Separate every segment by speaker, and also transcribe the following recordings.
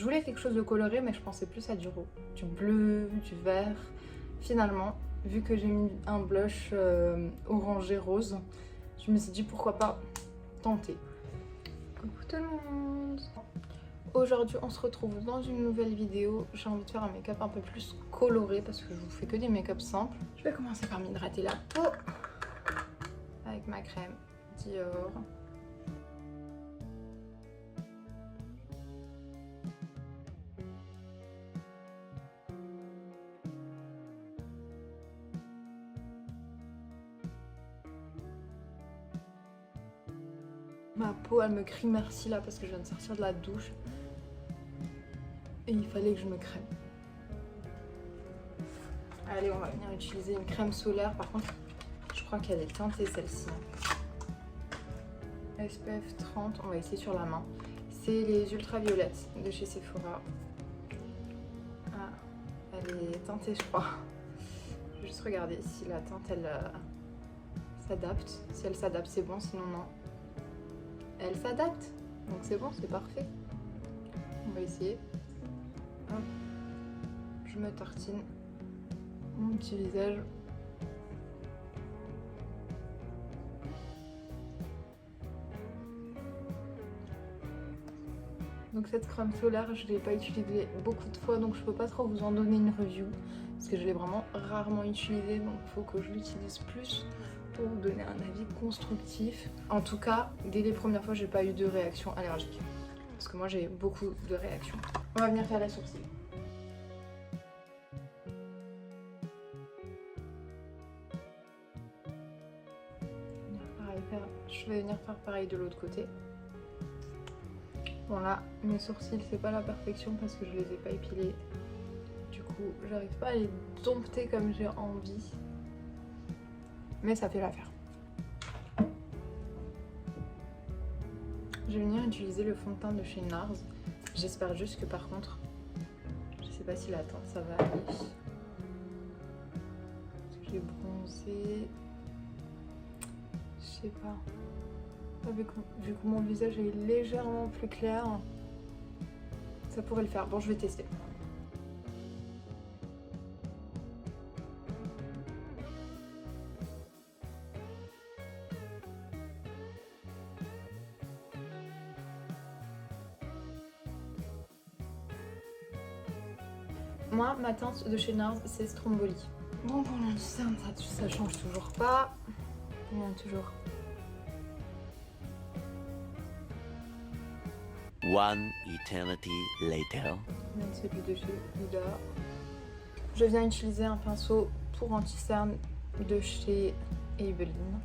Speaker 1: Je voulais quelque chose de coloré, mais je pensais plus à du bleu, du vert. Finalement, vu que j'ai mis un blush orangé rose, je me suis dit pourquoi pas tenter. Coucou tout le monde! Aujourd'hui, on se retrouve dans une nouvelle vidéo. J'ai envie de faire un make-up un peu plus coloré parce que je vous fais que des make-up simples. Je vais commencer par m'hydrater la peau avec ma crème Dior. Ma peau, elle me crie merci là parce que je viens de sortir de la douche. Et il fallait que je me crème. Allez, on va venir utiliser une crème solaire. Par contre, je crois qu'elle est teintée celle-ci. SPF 30, on va essayer sur la main. C'est les ultraviolettes de chez Sephora. Ah, elle est teintée, je crois. Je vais juste regarder si la teinte, elle s'adapte. Si elle s'adapte, c'est bon, sinon non. Elle s'adapte, donc c'est bon, c'est parfait. On va essayer. Hop. Je me tartine mon petit visage. Donc cette crème solaire, je ne l'ai pas utilisée beaucoup de fois, donc je peux pas trop vous en donner une review parce que je l'ai vraiment rarement utilisée, donc il faut que je l'utilise plus pour vous donner un avis constructif. En tout cas, dès les premières fois, j'ai pas eu de réaction allergique parce que moi j'ai beaucoup de réactions. On va venir faire les sourcils. Je vais venir faire pareil de l'autre côté. Bon là, mes sourcils, c'est pas la perfection parce que je les ai pas épilés. Du coup, j'arrive pas à les dompter comme j'ai envie. Mais ça fait l'affaire. Je vais venir utiliser le fond de teint de chez NARS. J'espère juste que par contre, je sais pas si la teinte ça va aller. J'ai bronzé. Je sais pas. Vu que mon visage est légèrement plus clair, ça pourrait le faire. Bon, je vais tester. Moi, ma teinte de chez NARS, c'est Stromboli. Bon, pour l'anti-cerne, ça change toujours pas. Rien toujours.
Speaker 2: One eternity later.
Speaker 1: Celui de chez Huda. Je viens utiliser un pinceau pour anti-cerne de chez Maybelline.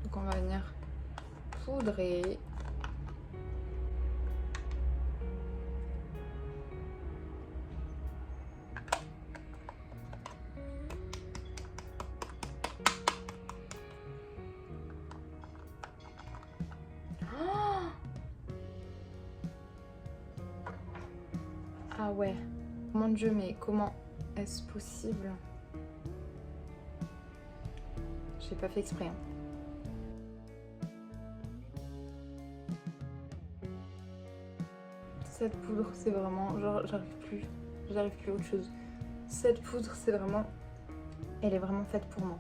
Speaker 1: Donc on va venir poudrer. Oh, ah ouais, mon Dieu, mais comment est-ce possible? J'ai pas fait exprès. Hein. Cette poudre, c'est vraiment, genre, j'arrive plus à autre chose. Cette poudre, c'est vraiment, elle est vraiment faite pour moi.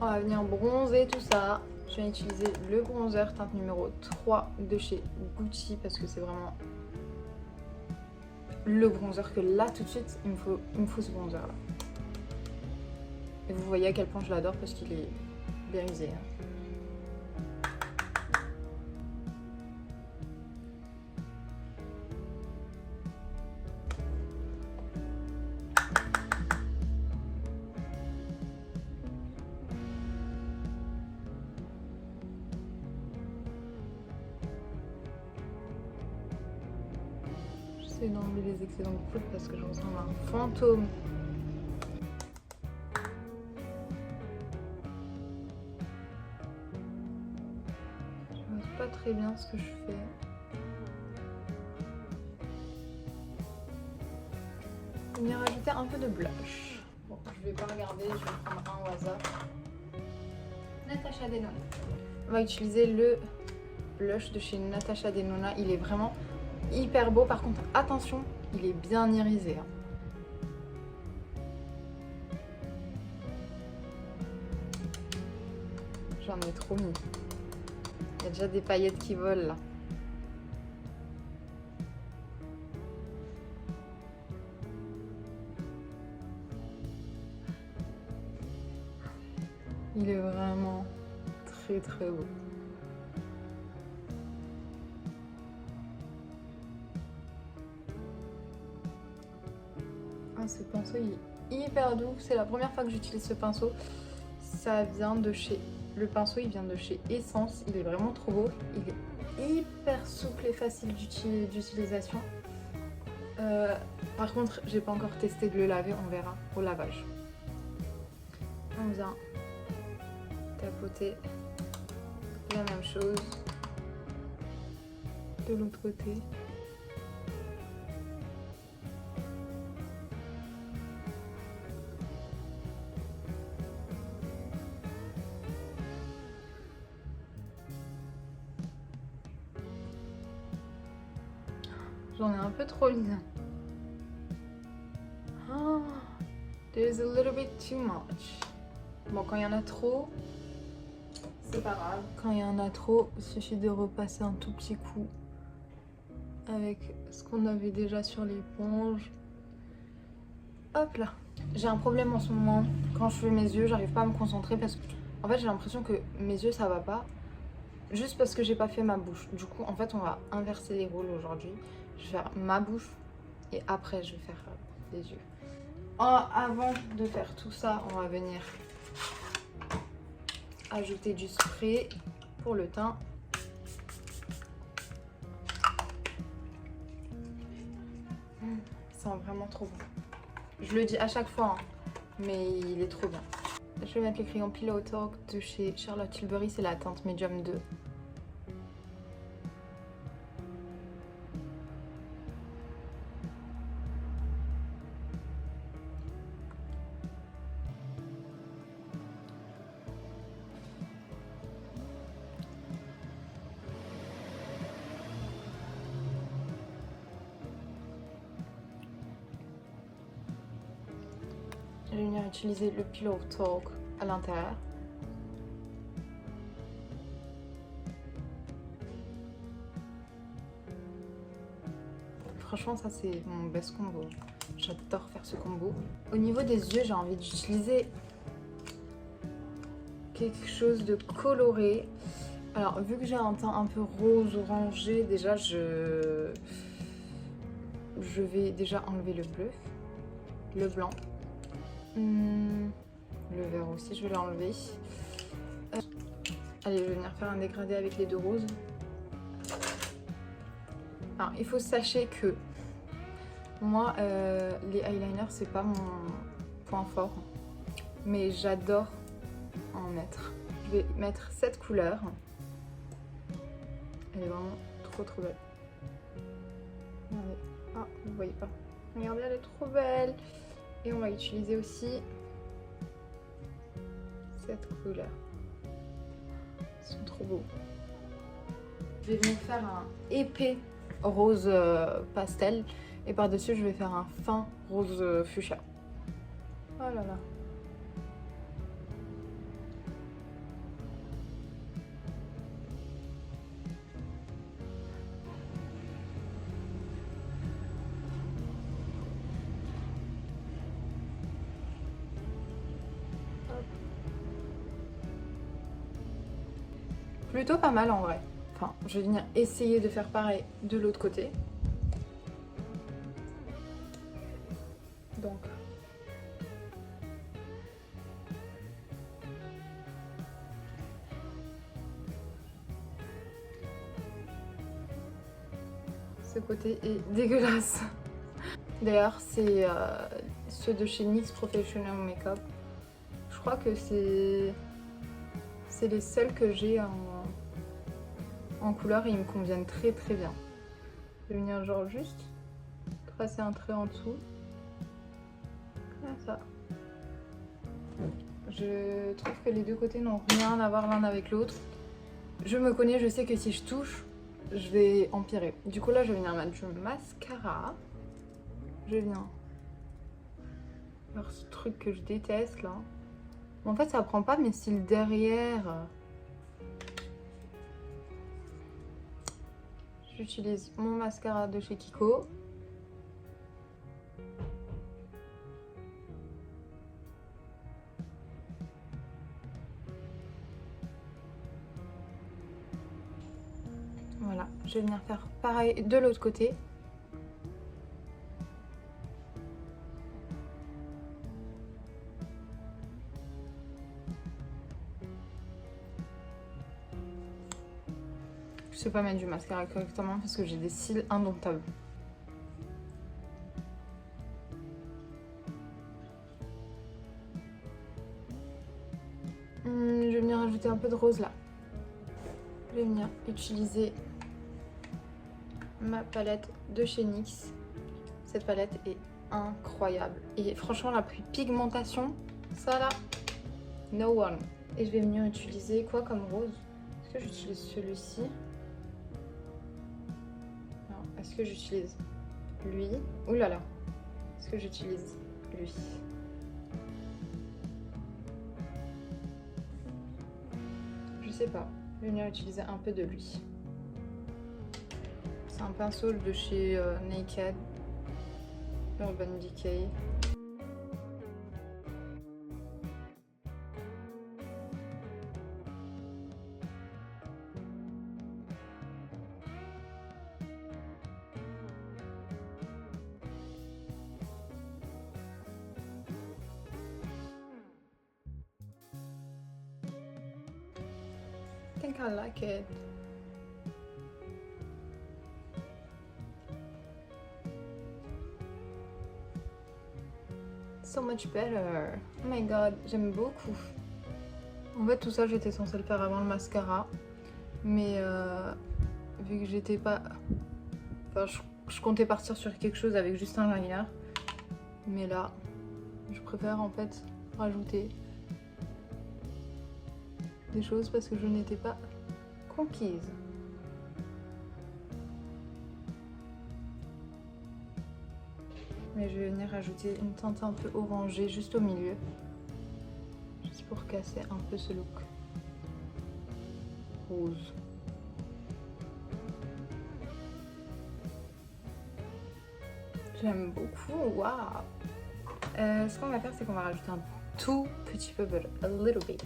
Speaker 1: On va venir bronzer tout ça. Je vais utiliser le bronzer teinte numéro 3 de chez Gucci parce que c'est vraiment le bronzer que là tout de suite il me faut ce bronzer là. Et vous voyez à quel point je l'adore parce qu'il est bien usé. Hein. essayer d'enlever les excédents de poudre parce que je ressemble à un fantôme. Je vois pas très bien ce que je fais. Je vais venir rajouter un peu de blush. Bon, je vais pas regarder, je vais prendre un au hasard. Natasha Denona. On va utiliser le blush de chez Natasha Denona. Il est vraiment hyper beau. Par contre, attention, il est bien irisé. J'en ai trop mis. Il y a déjà des paillettes qui volent là. Il est vraiment très très beau. Ah, ce pinceau il est hyper doux. C'est la première fois que j'utilise ce pinceau. Ça vient de chez... Le pinceau il vient de chez Essence. Il est vraiment trop beau. Il est hyper souple et facile d'utilisation. Par contre, j'ai pas encore testé de le laver. On verra au lavage. On vient tapoter la même chose de l'autre côté. J'en ai un peu trop mis. Oh, there's a little bit too much. Bon, quand il y en a trop, c'est pas grave. Quand il y en a trop, il suffit de repasser un tout petit coup avec ce qu'on avait déjà sur l'éponge. Hop là. J'ai un problème en ce moment. Quand je fais mes yeux, j'arrive pas à me concentrer parce que en fait j'ai l'impression que mes yeux ça va pas. Juste parce que j'ai pas fait ma bouche. Du coup, en fait, on va inverser les rôles aujourd'hui. Je vais faire ma bouche et après je vais faire les yeux. Avant de faire tout ça, on va venir ajouter du spray pour le teint. Ça sent vraiment trop bon. Je le dis à chaque fois, hein, mais il est trop bien. Je vais mettre le crayon Pillow Talk de chez Charlotte Tilbury, c'est la teinte Medium 2. Je vais venir utiliser le Pillow Talk à l'intérieur. Franchement, ça c'est mon best combo. J'adore faire ce combo. Au niveau des yeux, j'ai envie d'utiliser quelque chose de coloré. Alors, vu que j'ai un teint un peu rose orangé, déjà je vais déjà enlever le bleu, le blanc. Le vert aussi, je vais l'enlever. Allez, je vais venir faire un dégradé avec les deux roses. Alors, il faut sachez que moi, les eyeliners, c'est pas mon point fort. Mais j'adore en mettre. Je vais mettre cette couleur. Elle est vraiment trop trop belle. Regardez. Ah, vous voyez pas. Regardez, elle est trop belle. Et on va utiliser aussi cette couleur. Ils sont trop beaux. Je vais venir faire un épais rose pastel. Et par-dessus, je vais faire un fin rose fuchsia. Oh là là. Plutôt pas mal en vrai. Enfin, je vais venir essayer de faire pareil de l'autre côté. Donc. Ce côté est dégueulasse. D'ailleurs, c'est ceux de chez NYX Professional Makeup. Je crois que c'est les seuls que j'ai en couleur et ils me conviennent très très bien. Je vais venir genre juste tracer un trait en dessous. Comme ça. Je trouve que les deux côtés n'ont rien à voir l'un avec l'autre. Je me connais, je sais que si je touche, je vais empirer. Du coup là, je vais venir mettre du mascara. Je viens faire ce truc que je déteste là. En fait, ça prend pas mes cils derrière. J'utilise mon mascara de chez Kiko. Voilà, je vais venir faire pareil de l'autre côté. Je sais pas mettre du mascara correctement parce que j'ai des cils indomptables. Je vais venir ajouter un peu de rose là. Je vais venir utiliser ma palette de chez NYX. Cette palette est incroyable. Et franchement, la pigmentation, ça là, no one. Et je vais venir utiliser quoi comme rose? Est-ce que j'utilise celui-ci? Non, est-ce que j'utilise lui? Ouh là là, est-ce que j'utilise lui? Je sais pas. Je vais venir utiliser un peu de lui. C'est un pinceau de chez Naked, Urban Decay. I think I like it. So much better. Oh my god, j'aime beaucoup. En fait, tout ça, j'étais censée le faire avant le mascara. Mais vu que j'étais pas... Enfin, je comptais partir sur quelque chose avec juste un liner. Mais là, je préfère en fait rajouter des choses parce que je n'étais pas conquise. Mais je vais venir rajouter une teinte un peu orangée juste au milieu. Juste pour casser un peu ce look rose. J'aime beaucoup, waouh! Ce qu'on va faire, c'est qu'on va rajouter un tout petit peu, but a little bit.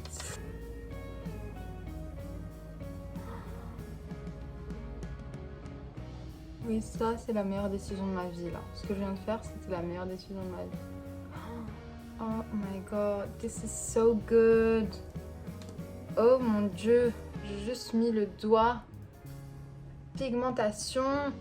Speaker 1: Oui, ça, c'est la meilleure décision de ma vie, là. Ce que je viens de faire, c'était la meilleure décision de ma vie. Oh my god, this is so good. Oh mon dieu, j'ai juste mis le doigt. Pigmentation.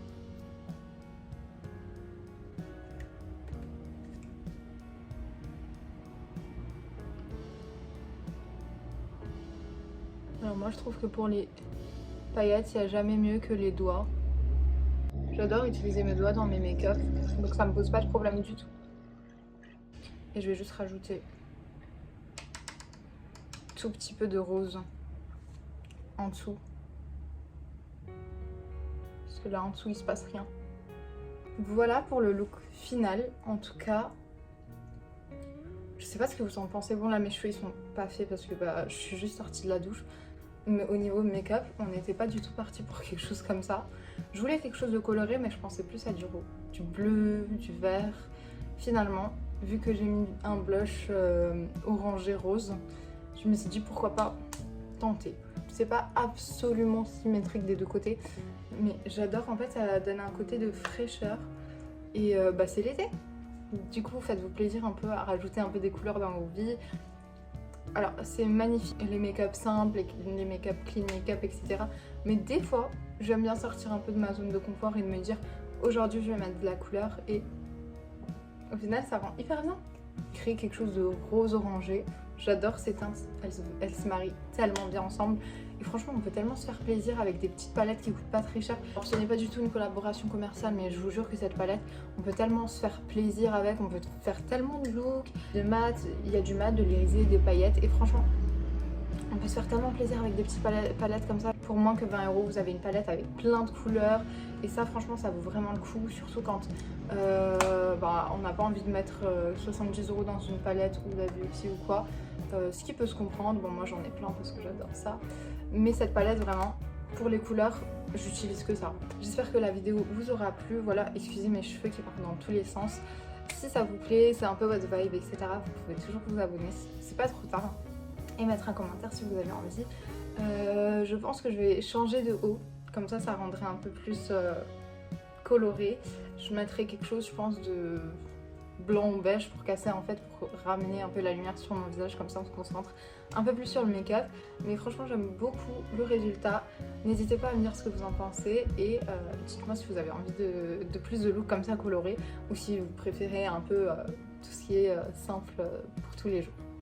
Speaker 1: Alors moi, je trouve que pour les paillettes, il n'y a jamais mieux que les doigts. J'adore utiliser mes doigts dans mes make-up, donc ça me pose pas de problème du tout. Et je vais juste rajouter tout petit peu de rose en dessous. Parce que là en dessous il se passe rien. Voilà pour le look final. En tout cas, je sais pas ce que vous en pensez. Bon là mes cheveux ils sont pas faits parce que je suis juste sortie de la douche. Mais au niveau make-up, on n'était pas du tout parti pour quelque chose comme ça. Je voulais quelque chose de coloré, mais je pensais plus à du bleu, du vert. Finalement, vu que j'ai mis un blush orangé rose, je me suis dit pourquoi pas tenter. C'est pas absolument symétrique des deux côtés, mais j'adore, en fait ça donne un côté de fraîcheur. Et c'est l'été. Du coup, faites-vous plaisir un peu à rajouter un peu des couleurs dans vos vies. Alors, c'est magnifique, les make-up simples, les make-up clean make-up, etc. Mais des fois, j'aime bien sortir un peu de ma zone de confort et de me dire aujourd'hui je vais mettre de la couleur et au final ça rend hyper bien. Créer quelque chose de rose orangé, j'adore ces teintes, elles se marient tellement bien ensemble et franchement on peut tellement se faire plaisir avec des petites palettes qui coûtent pas très cher. Alors ce n'est pas du tout une collaboration commerciale mais je vous jure que cette palette on peut tellement se faire plaisir avec, on peut faire tellement de looks, de mat, il y a du mat, de l'irisé, des paillettes et franchement on peut se faire tellement plaisir avec des petites palettes comme ça. Pour moins que 20 €, vous avez une palette avec plein de couleurs. Et ça, franchement, ça vaut vraiment le coup. Surtout quand on n'a pas envie de mettre 70 € dans une palette ou la beauty ou quoi. Ce qui peut se comprendre. Bon, moi, j'en ai plein parce que j'adore ça. Mais cette palette, vraiment, pour les couleurs, j'utilise que ça. J'espère que la vidéo vous aura plu. Voilà, excusez mes cheveux qui partent dans tous les sens. Si ça vous plaît, c'est un peu votre vibe, etc., vous pouvez toujours vous abonner. C'est pas trop tard. Et mettre un commentaire si vous avez envie. Je pense que je vais changer de haut, comme ça rendrait un peu plus coloré. Je mettrai quelque chose je pense de blanc ou beige pour casser en fait, pour ramener un peu la lumière sur mon visage, comme ça on se concentre un peu plus sur le make-up. Mais franchement j'aime beaucoup le résultat, n'hésitez pas à me dire ce que vous en pensez et dites-moi si vous avez envie de plus de looks comme ça colorés ou si vous préférez un peu tout ce qui est simple pour tous les jours.